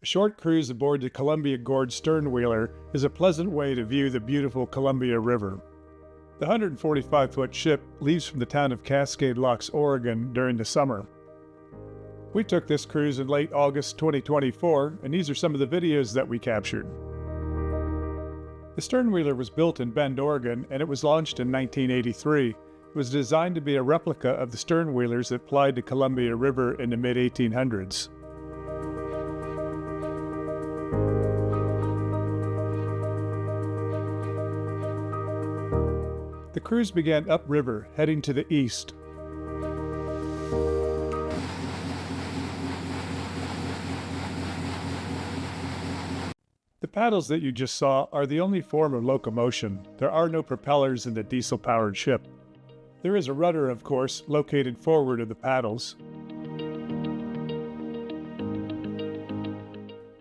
A short cruise aboard the Columbia Gorge Sternwheeler is a pleasant way to view the beautiful Columbia River. The 145-foot ship leaves from the town of Cascade Locks, Oregon during the summer. We took this cruise in late August 2024, and these are some of the videos that we captured. The Sternwheeler was built in Bend, Oregon, and it was launched in 1983. It was designed to be a replica of the Sternwheelers that plied the Columbia River in the mid-1800s. The cruise began upriver, heading to the east. The paddles that you just saw are the only form of locomotion. There are no propellers in the diesel-powered ship. There is a rudder, of course, located forward of the paddles.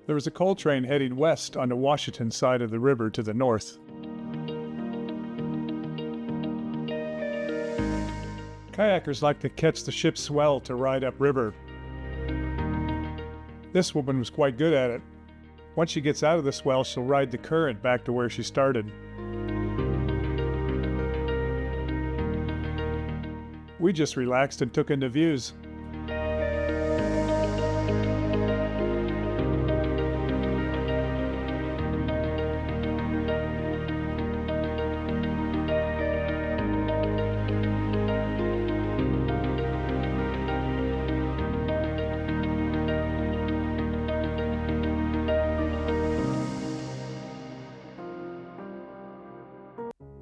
There was a coal train heading west on the Washington side of the river to the north. Kayakers like to catch the ship's swell to ride upriver. This woman was quite good at it. Once she gets out of the swell, she'll ride the current back to where she started. We just relaxed and took in the views.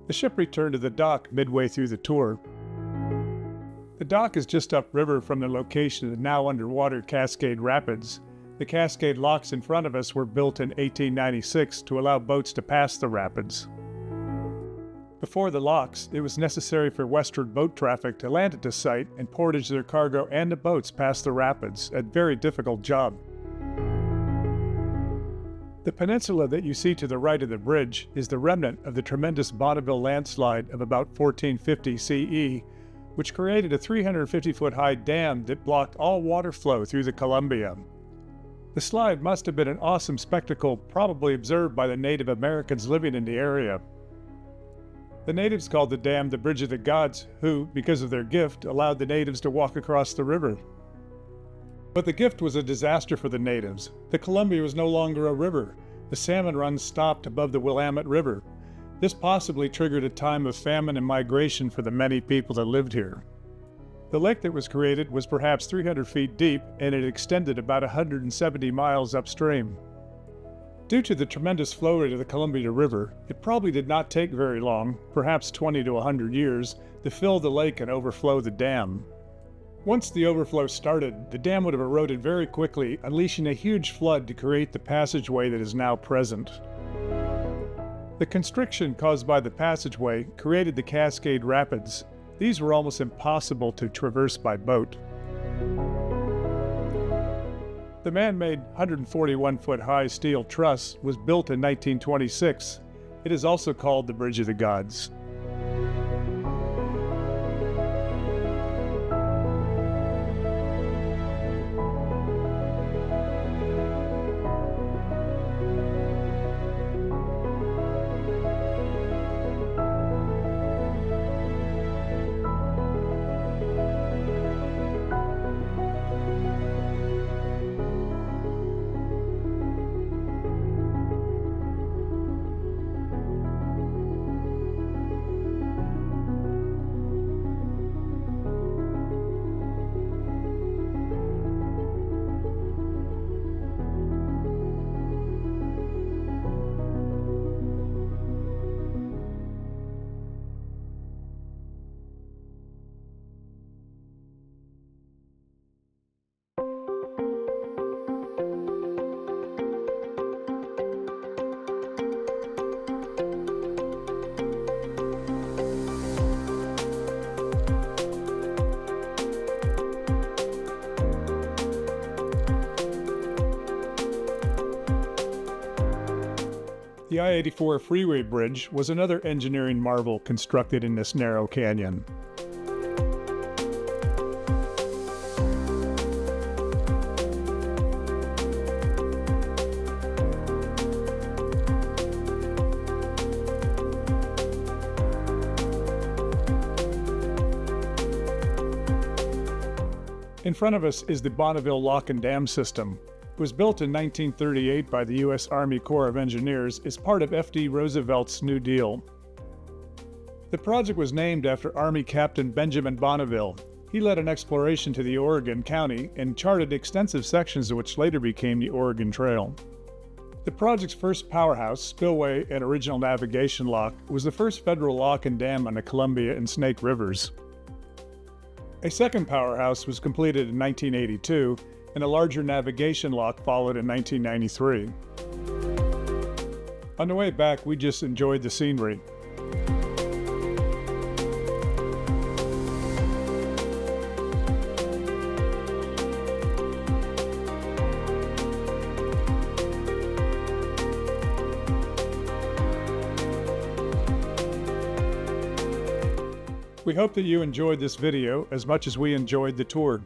The ship returned to the dock midway through the tour. The dock is just upriver from the location of the now underwater Cascade Rapids. The Cascade Locks in front of us were built in 1896 to allow boats to pass the rapids. Before the locks, it was necessary for westward boat traffic to land at the site and portage their cargo and the boats past the rapids, a very difficult job. The peninsula that you see to the right of the bridge is the remnant of the tremendous Bonneville landslide of about 1450 CE, which created a 350-foot-high dam that blocked all water flow through the Columbia. The slide must have been an awesome spectacle, probably observed by the Native Americans living in the area. The natives called the dam the Bridge of the Gods, who, because of their gift, allowed the natives to walk across the river. But the gift was a disaster for the natives. The Columbia was no longer a river. The salmon runs stopped above the Willamette River. This possibly triggered a time of famine and migration for the many people that lived here. The lake that was created was perhaps 300 feet deep, and it extended about 170 miles upstream. Due to the tremendous flow rate of the Columbia River, it probably did not take very long, perhaps 20 to 100 years, to fill the lake and overflow the dam. Once the overflow started, the dam would have eroded very quickly, unleashing a huge flood to create the passageway that is now present. The constriction caused by the passageway created the Cascade Rapids. These were almost impossible to traverse by boat. The man-made 141-foot-high steel truss was built in 1926. It is also called the Bridge of the Gods. The I-84 freeway bridge was another engineering marvel constructed in this narrow canyon. In front of us is the Bonneville Lock and Dam System. It was built in 1938 by the U.S. Army Corps of Engineers as part of F.D. Roosevelt's New Deal. The project was named after Army Captain Benjamin Bonneville. He led an exploration to the Oregon Country and charted extensive sections of which later became the Oregon Trail. The project's first powerhouse, spillway, and original navigation lock was the first federal lock and dam on the Columbia and Snake Rivers. A second powerhouse was completed in 1982, and a larger navigation lock followed in 1993. On the way back, we just enjoyed the scenery. We hope that you enjoyed this video as much as we enjoyed the tour.